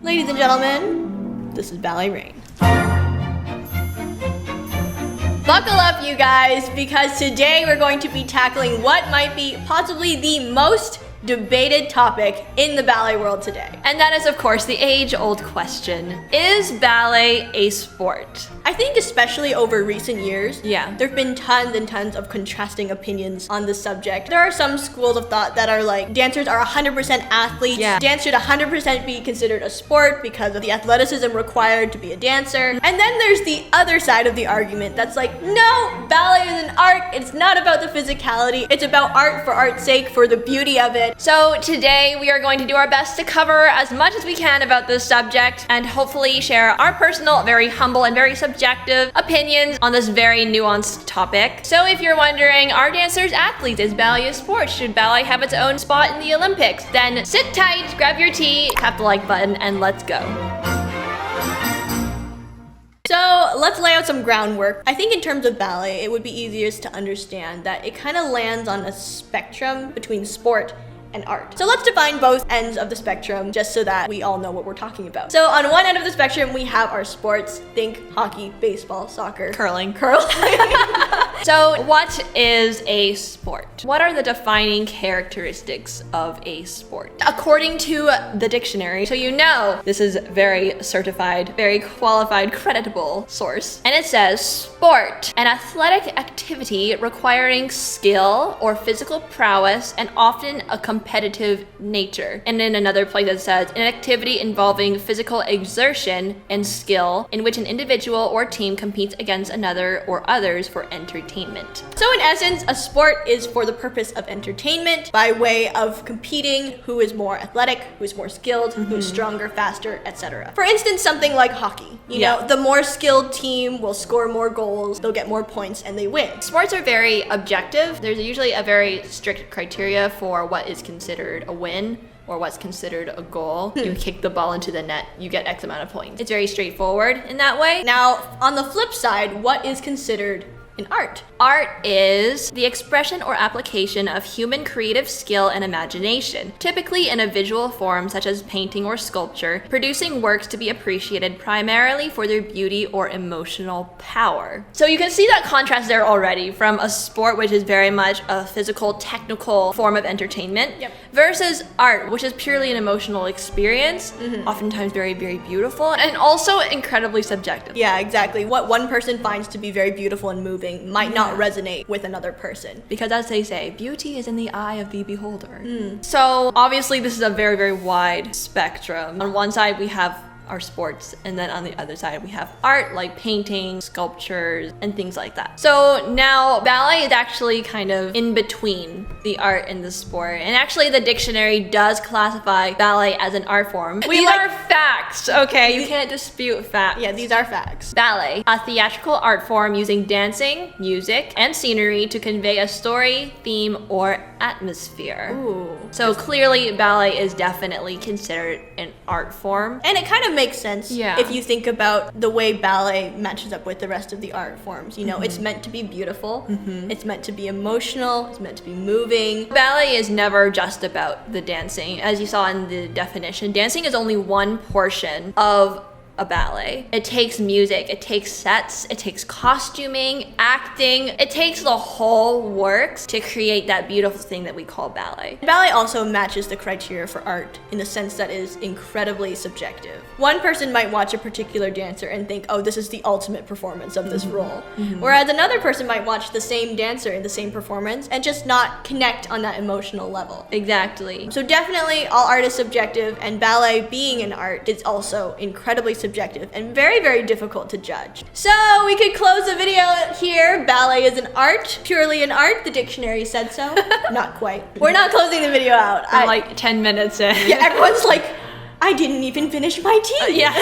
Ladies and gentlemen, this is Ballet Rain. Buckle up, you guys, because today we're going to be tackling what might be possibly the most debated topic in the ballet world today. And that is, of course, the age-old question. Is ballet a sport? I think especially over recent years, Yeah. there have been tons and tons of contrasting opinions on this subject. There are some schools of thought that are like, dancers are 100% athletes. Yeah. Dance should 100% be considered a sport because of the athleticism required to be a dancer. And then there's the other side of the argument that's like, no, ballet is an art. It's not about the physicality. It's about art for art's sake, for the beauty of it. So today we are going to do our best to cover as much as we can about this subject and hopefully share our personal, very humble and very subjective opinions on this very nuanced topic. So if you're wondering, are dancers athletes? Is ballet a sport? Should ballet have its own spot in the Olympics? Then sit tight, grab your tea, tap the like button, and let's go. So let's lay out some groundwork. I think in terms of ballet, it would be easiest to understand that it kind of lands on a spectrum between sport and art. So let's define both ends of the spectrum just so that we all know what we're talking about. So on one end of the spectrum, we have our sports. Think hockey, baseball, soccer. Curling. Curling. So what is a sport? What are the defining characteristics of a sport? According to the dictionary, so you know this is very certified, very qualified, creditable source. And it says sport, an athletic activity requiring skill or physical prowess and often a competitive nature. And in another place it says an activity involving physical exertion and skill in which an individual or team competes against another or others for entertainment. So in essence, a sport is for the purpose of entertainment by way of competing who is more athletic, who is more skilled, who's stronger, faster, etc. For instance, something like hockey. You know, the more skilled team will score more goals, they'll get more points, and they win. Sports are very objective. There's usually a very strict criteria for what is considered a win or what's considered a goal. You kick the ball into the net, you get X amount of points. It's very straightforward in that way. Now, on the flip side, what is considered an art? Art is the expression or application of human creative skill and imagination, typically in a visual form such as painting or sculpture, producing works to be appreciated primarily for their beauty or emotional power. So you can see that contrast there already from a sport, which is very much a physical, technical form of entertainment, versus art, which is purely an emotional experience, oftentimes very, very beautiful, and also incredibly subjective. Yeah, exactly. What one person finds to be very beautiful and moving might not resonate with another person. Because as they say, beauty is in the eye of the beholder. So obviously this is a very, very wide spectrum. On one side we have our sports, and then on the other side we have art like painting, sculptures, and things like that. So now ballet is actually kind of in between the art and the sport, and actually the dictionary does classify ballet as an art form. These are facts, okay? You can't dispute facts. Yeah, these are facts. Ballet, a theatrical art form using dancing, music, and scenery to convey a story, theme, or atmosphere. Ooh. So clearly ballet is definitely considered an art form. And it kind of makes sense if you think about the way ballet matches up with the rest of the art forms. You know, it's meant to be beautiful, it's meant to be emotional, it's meant to be moving. Ballet is never just about the dancing. As you saw in the definition, dancing is only one portion of a ballet. It takes music, it takes sets, it takes costuming, acting, it takes the whole works to create that beautiful thing that we call ballet. Ballet also matches the criteria for art in the sense that it is incredibly subjective. One person might watch a particular dancer and think, oh, this is the ultimate performance of this role. Whereas another person might watch the same dancer in the same performance and just not connect on that emotional level. Exactly. So definitely all art is subjective, and ballet being an art is also incredibly subjective and very, very difficult to judge. So we could close the video here. Ballet is an art, purely an art. The dictionary said so. Not quite. We're not closing the video out. I'm like 10 minutes in. Yeah, everyone's like, I didn't even finish my tea. Yeah.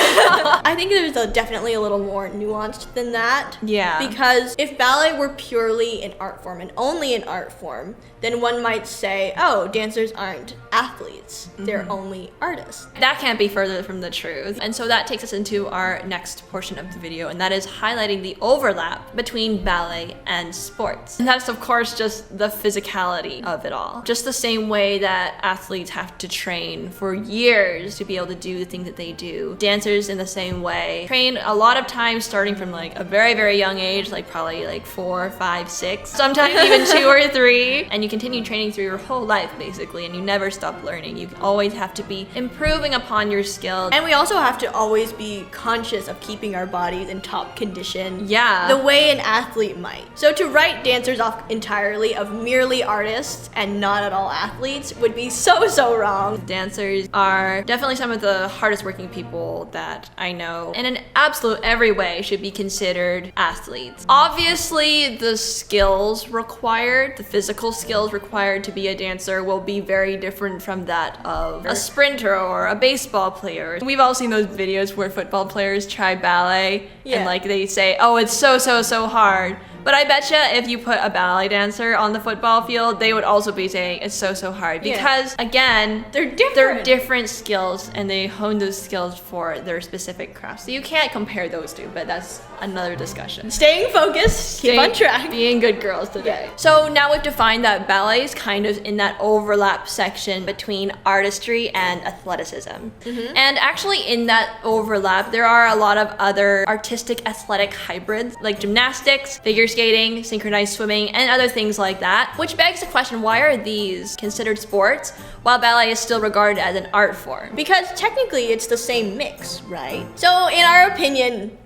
I think there's definitely a little more nuanced than that. Yeah. Because if ballet were purely an art form and only an art form, then one might say, oh, dancers aren't athletes. They're only artists. That can't be further from the truth. And so that takes us into our next portion of the video, and that is highlighting the overlap between ballet and sports. And that's, of course, just the physicality of it all. Just the same way that athletes have to train for years to be able to do the things that they do. Dancers in the same way train a lot of times starting from like a very, very young age, like probably like 4, 5, 6, sometimes even 2 or 3. And you continue training through your whole life basically, and you never stop learning. You always have to be improving upon your skills. And we also have to always be conscious of keeping our bodies in top condition. Yeah. The way an athlete might. So to write dancers off entirely of merely artists and not at all athletes would be so wrong. Dancers are definitely some of the hardest working people that I know, and in absolute every way should be considered athletes. Obviously, the skills required, the physical skills required to be a dancer will be very different from that of a sprinter or a baseball player. We've all seen those videos where football players try ballet and like they say, oh, it's so hard. But I betcha if you put a ballet dancer on the football field, they would also be saying it's so hard. Because again, they're different. They're different skills and they hone those skills for their specific craft. So you can't compare those two, but that's another discussion. Staying focused, keep on track. Being good girls today. So now we've defined that ballet is kind of in that overlap section between artistry and athleticism. And actually in that overlap, there are a lot of other artistic athletic hybrids like gymnastics, figure skating, synchronized swimming, and other things like that. Which begs the question, why are these considered sports while ballet is still regarded as an art form? Because technically it's the same mix, right? So in our opinion,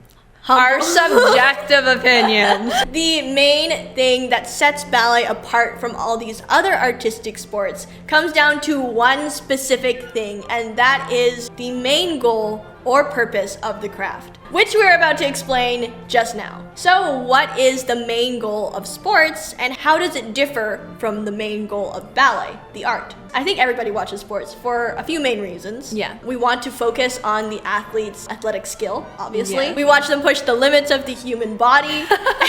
our subjective opinions, the main thing that sets ballet apart from all these other artistic sports comes down to one specific thing, and that is the main goal or purpose of the craft, which we're about to explain just now. So what is the main goal of sports, and how does it differ from the main goal of ballet, the art? I think everybody watches sports for a few main reasons. Yeah. We want to focus on the athlete's athletic skill, obviously. Yeah. We watch them push the limits of the human body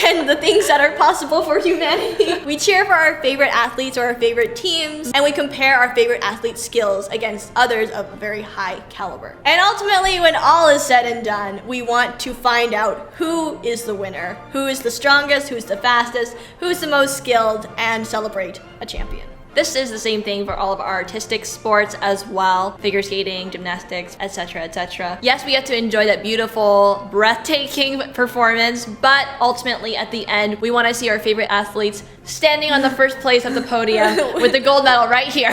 and the things that are possible for humanity. We cheer for our favorite athletes or our favorite teams, and we compare our favorite athlete's skills against others of very high caliber. And ultimately, when all is said and done, we want to find out who is the winner, who is the strongest, who's the fastest, who's the most skilled, and celebrate a champion. This is the same thing for all of our artistic sports as well. Figure skating, gymnastics, etc, etc. Yes, we get to enjoy that beautiful, breathtaking performance, but ultimately at the end, we want to see our favorite athletes standing on the first place of the podium with the gold medal right here.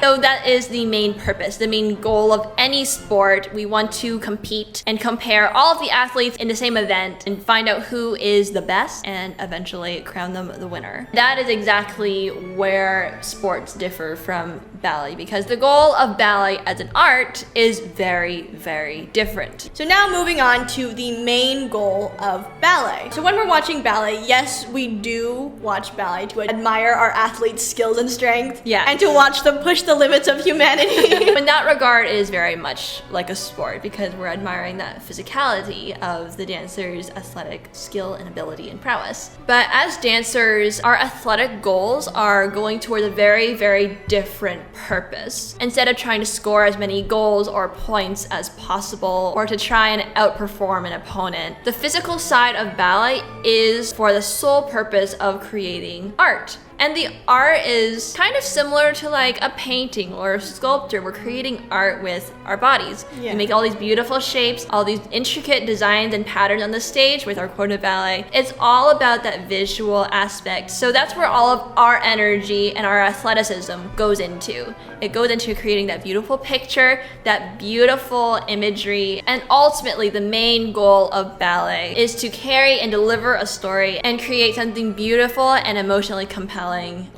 So that is the main purpose, the main goal of any sport. We want to compete and compare all of the athletes in the same event and find out who is the best and eventually crown them the winner. That is exactly where sports differ from ballet, because the goal of ballet as an art is very different. So now moving on to the main goal of ballet. So when we're watching ballet, yes, we do watch ballet to admire our athletes' skills and strength, and to watch them push the limits of humanity. In that regard, it is very much like a sport because we're admiring that physicality of the dancer's athletic skill and ability and prowess. But as dancers, our athletic goals are going towards a very different purpose. Instead of trying to score as many goals or points as possible or to try and outperform an opponent, the physical side of ballet is for the sole purpose of creating art. And the art is kind of similar to like a painting or a sculpture. We're creating art with our bodies. We make all these beautiful shapes, all these intricate designs and patterns on the stage with our corps de ballet. It's all about that visual aspect. So that's where all of our energy and our athleticism goes into. It goes into creating that beautiful picture, that beautiful imagery, and ultimately the main goal of ballet is to carry and deliver a story and create something beautiful and emotionally compelling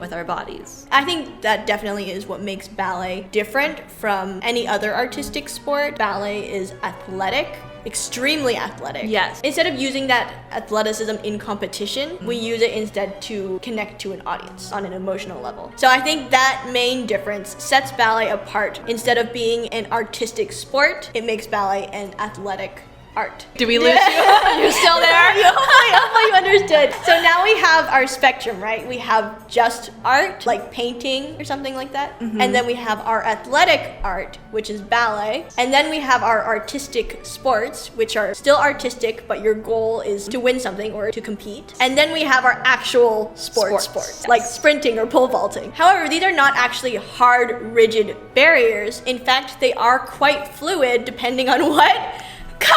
with our bodies. I think that definitely is what makes ballet different from any other artistic sport. Ballet is athletic, extremely athletic. Yes. Instead of using that athleticism in competition, we use it instead to connect to an audience on an emotional level. So I think that main difference sets ballet apart. Instead of being an artistic sport, it makes ballet an athletic art. Did we lose you? You're still there? Hopefully you understood. So now we have our spectrum, right? We have just art, like painting or something like that. And then we have our athletic art, which is ballet. And then we have our artistic sports, which are still artistic, but your goal is to win something or to compete. And then we have our actual sports, Yes. like sprinting or pole vaulting. However, these are not actually hard, rigid barriers. In fact, they are quite fluid depending on what? Context!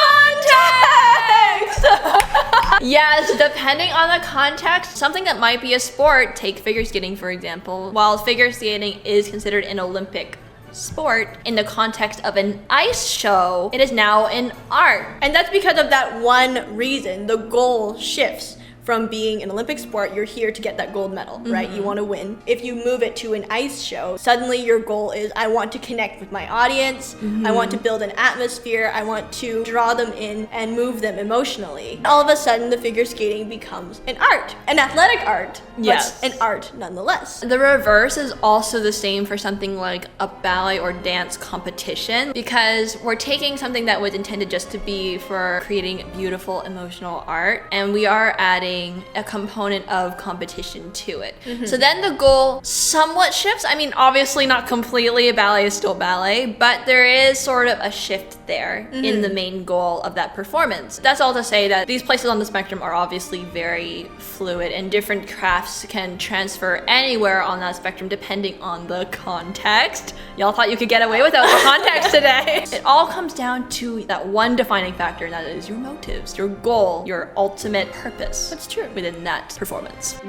Yes, depending on the context, something that might be a sport, take figure skating for example. While figure skating is considered an Olympic sport, in the context of an ice show, it is now an art. And that's because of that one reason. The goal shifts. From being an Olympic sport, you're here to get that gold medal, right? You want to win. If you move it to an ice show, suddenly your goal is, I want to connect with my audience. I want to build an atmosphere. I want to draw them in and move them emotionally. All of a sudden, the figure skating becomes an art, an athletic art, Yes. but an art nonetheless. The reverse is also the same for something like a ballet or dance competition, because we're taking something that was intended just to be for creating beautiful emotional art, and we are adding a component of competition to it. So then the goal somewhat shifts. I mean, obviously not completely, ballet is still ballet, but there is sort of a shift there in the main goal of that performance. That's all to say that these places on the spectrum are obviously very fluid, and different crafts can transfer anywhere on that spectrum depending on the context. Y'all thought you could get away without the context today. It all comes down to that one defining factor, and that is your motives, your goal, your ultimate purpose. That's true. Within that performance.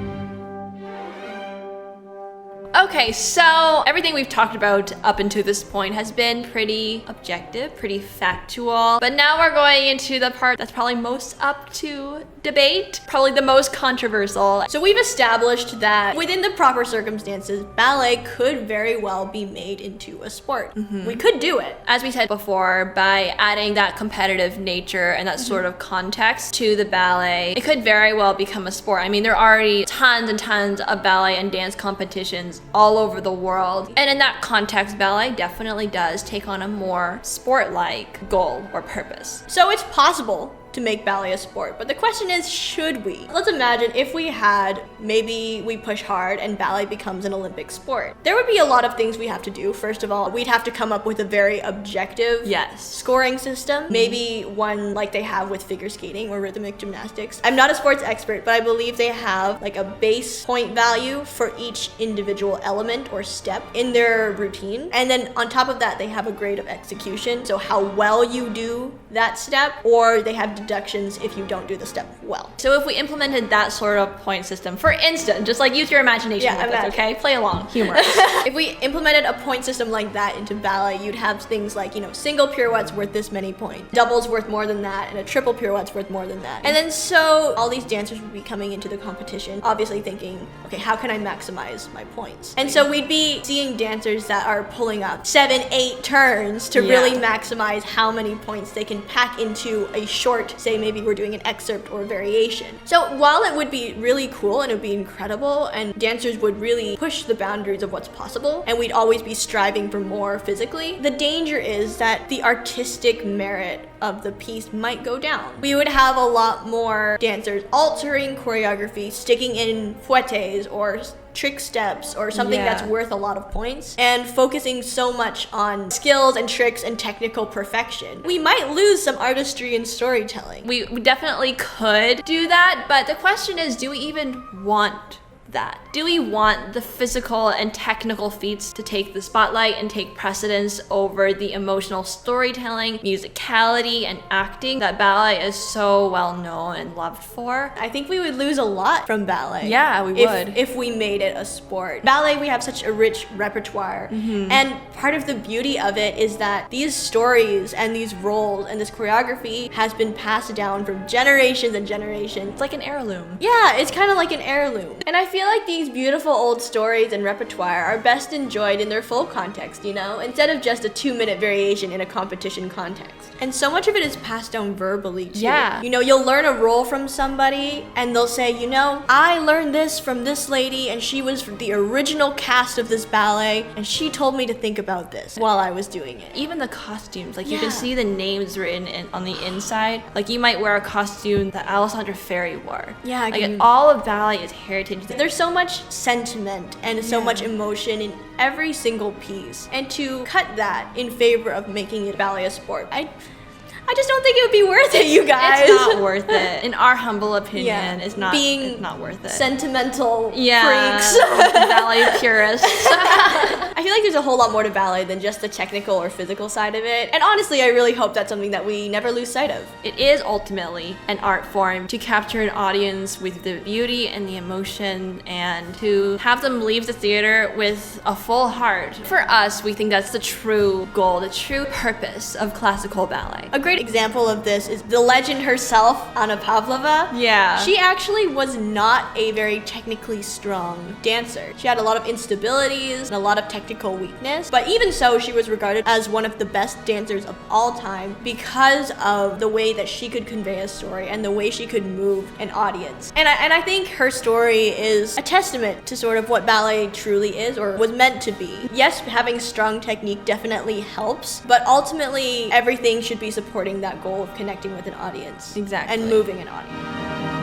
Okay, so everything we've talked about up until this point has been pretty objective, pretty factual, but now we're going into the part that's probably most up to debate, probably the most controversial. So we've established that within the proper circumstances, ballet could very well be made into a sport. We could do it. As we said before, by adding that competitive nature and that sort of context to the ballet, it could very well become a sport. I mean, there are already tons and tons of ballet and dance competitions all over the world. And in that context, ballet definitely does take on a more sport-like goal or purpose. So it's possible to make ballet a sport, but the question is, should we? Let's imagine if we had, maybe we push hard and ballet becomes an Olympic sport. There would be a lot of things we have to do. First of all, we'd have to come up with a very objective scoring system, maybe one like they have with figure skating or rhythmic gymnastics. I'm not a sports expert, but I believe they have like a base point value for each individual element or step in their routine. And then on top of that, they have a grade of execution. So how well you do that step, or they have deductions if you don't do the step well. So if we implemented that sort of point system, for instance, just like use your imagination with us, okay? Play along, humorous. If we implemented a point system like that into ballet, you'd have things like, single pirouette's worth this many points, doubles worth more than that, and a triple pirouette's worth more than that. And then so all these dancers would be coming into the competition, obviously thinking, okay, how can I maximize my points? And so we'd be seeing dancers that are pulling up 7, 8 turns to really maximize how many points they can pack into a short, say maybe we're doing an excerpt or a variation. So while it would be really cool and it would be incredible, and dancers would really push the boundaries of what's possible, and we'd always be striving for more physically, the danger is that the artistic merit of the piece might go down. We would have a lot more dancers altering choreography, sticking in fouettes or trick steps or something that's worth a lot of points, and focusing so much on skills and tricks and technical perfection. We might lose some artistry and storytelling. We definitely could do that, but the question is, do we even want that? Do we want the physical and technical feats to take the spotlight and take precedence over the emotional storytelling, musicality, and acting that ballet is so well known and loved for? I think we would lose a lot from ballet. Yeah, we would. If we made it a sport. Ballet, we have such a rich repertoire. And part of the beauty of it is that these stories and these roles and this choreography has been passed down from generations and generations. It's like an heirloom. Yeah, it's kind of like an heirloom. And I feel like these these beautiful old stories and repertoire are best enjoyed in their full context, you know, instead of just a 2-minute variation in a competition context. And so much of it is passed down verbally too. Yeah. You know, you'll learn a role from somebody and they'll say, you know, I learned this from this lady and she was the original cast of this ballet and she told me to think about this while I was doing it. Even the costumes, like you Yeah. can see the names written on the inside. Like you might wear a costume that Alessandra Ferry wore. Yeah, Like all of ballet is heritage. There's so much sentiment and so much emotion in every single piece. And to cut that in favor of making it ballet a sport, I just don't think it would be worth it, you guys. It's not worth it. In our humble opinion, it's not worth it. Sentimental Yeah, freaks. ballet purists. I feel like there's a whole lot more to ballet than just the technical or physical side of it. And honestly, I really hope that's something that we never lose sight of. It is ultimately an art form to capture an audience with the beauty and the emotion and to have them leave the theater with a full heart. For us, we think that's the true goal, the true purpose of classical ballet. A great example of this is the legend herself, Anna Pavlova. Yeah. She actually was not a very technically strong dancer. She had a lot of instabilities and a lot of technical weakness, but even so, she was regarded as one of the best dancers of all time because of the way that she could convey a story and the way she could move an audience. And I think her story is a testament to sort of what ballet truly is or was meant to be. Yes, having strong technique definitely helps, but ultimately everything should be supporting that goal of connecting with an audience. Exactly. And moving an audience.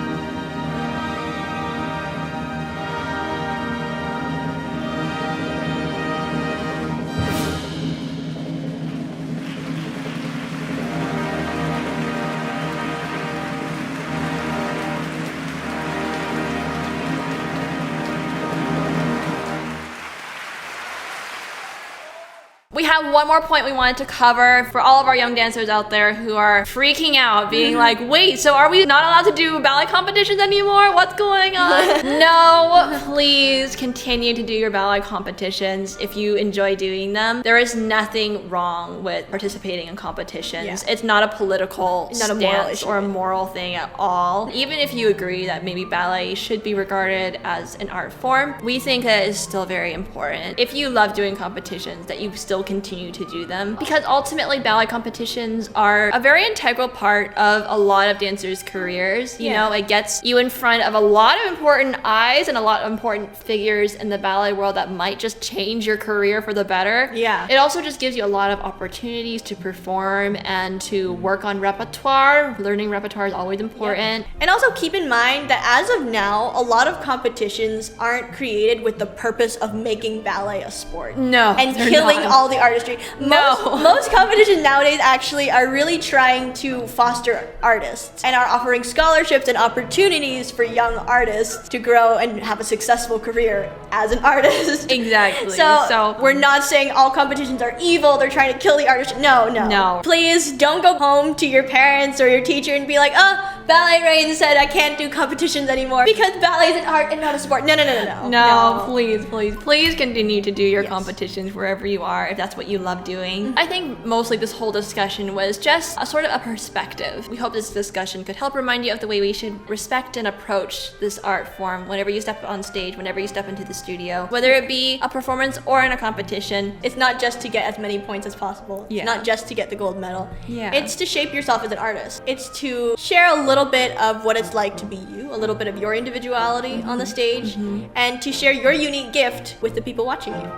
We have one more point we wanted to cover for all of our young dancers out there who are freaking out, being like, wait, so are we not allowed to do ballet competitions anymore? What's going on? No, please continue to do your ballet competitions if you enjoy doing them. There is nothing wrong with participating in competitions. Yeah. It's not a political Not a moral stance issue. or a moral thing at all. Even if you agree that maybe ballet should be regarded as an art form, we think that it is still very important. If you love doing competitions, that you still continue to do them, because ultimately ballet competitions are a very integral part of a lot of dancers' careers. You know, it gets you in front of a lot of important eyes and a lot of important figures in the ballet world that might just change your career for the better. Yeah. It also just gives you a lot of opportunities to perform and to work on repertoire. Learning repertoire is always important. And also keep in mind that as of now, a lot of competitions aren't created with the purpose of making ballet a sport. No, And they're killing not. all the artistry. Most competitions nowadays actually are really trying to foster artists and are offering scholarships and opportunities for young artists to grow and have a successful career as an artist. Exactly. So we're not saying all competitions are evil, they're trying to kill the artist. No. Please don't go home to your parents or your teacher and be like, oh, Ballet Rain said I can't do competitions anymore because ballet is an art and not a sport. No. Please continue to do your competitions wherever you are, if that's what you love doing. I think mostly this whole discussion was just a sort of a perspective. We hope this discussion could help remind you of the way we should respect and approach this art form whenever you step on stage, whenever you step into the studio, whether it be a performance or in a competition. It's not just to get as many points as possible. Yeah. It's not just to get the gold medal. Yeah. It's to shape yourself as an artist. It's to share a little bit of what it's like to be you, a little bit of your individuality on the stage, and to share your unique gift with the people watching you.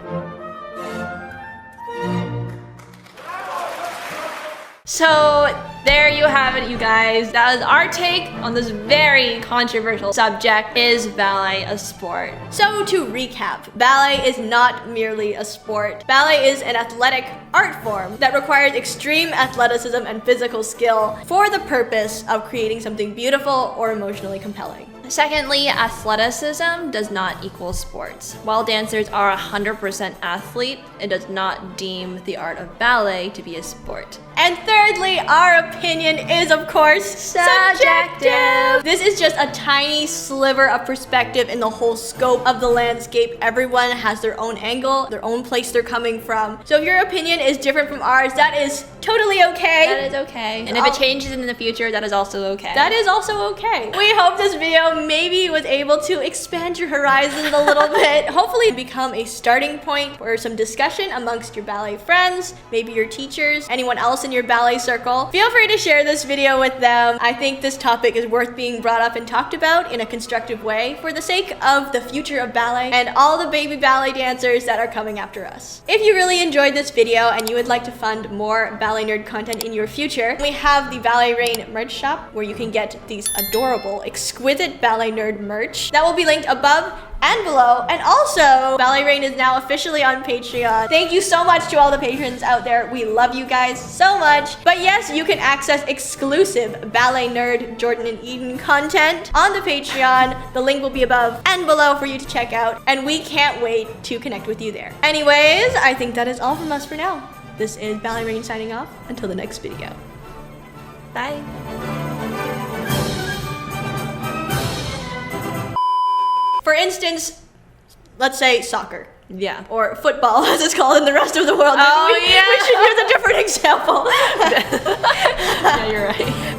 So there you have it, you guys. That is our take on this very controversial subject. Is ballet a sport? So to recap, ballet is not merely a sport. Ballet is an athletic art form that requires extreme athleticism and physical skill for the purpose of creating something beautiful or emotionally compelling. Secondly, athleticism does not equal sports. While dancers are 100% athlete, it does not deem the art of ballet to be a sport. And thirdly, our opinion is, of course, subjective. This is just a tiny sliver of perspective in the whole scope of the landscape. Everyone has their own angle, their own place they're coming from. So if your opinion is different from ours, that is totally okay. That is okay. And if it changes in the future, that is also okay. That is also okay. We hope this video video maybe was able to expand your horizons a little bit. Hopefully become a starting point for some discussion amongst your ballet friends, maybe your teachers, anyone else in your ballet circle. Feel free to share this video with them. I think this topic is worth being brought up and talked about in a constructive way for the sake of the future of ballet and all the baby ballet dancers that are coming after us. If you really enjoyed this video and you would like to fund more Ballet Nerd content in your future, we have the Ballet Rain merch shop where you can get these adorable, exquisite Ballet Nerd merch that will be linked above and below. And also, Ballet Rain is now officially on Patreon. Thank you so much to all the patrons out there. We love you guys so much. But yes, you can access exclusive Ballet Nerd Jordan and Eden content on the Patreon. The link will be above and below for you to check out. And we can't wait to connect with you there. Anyways, I think that is all from us for now. This is Ballet Rain signing off. Until the next video. Bye. For instance, let's say soccer. Yeah. Or football, as it's called in the rest of the world. Oh, We should use a different example. Yeah, you're right.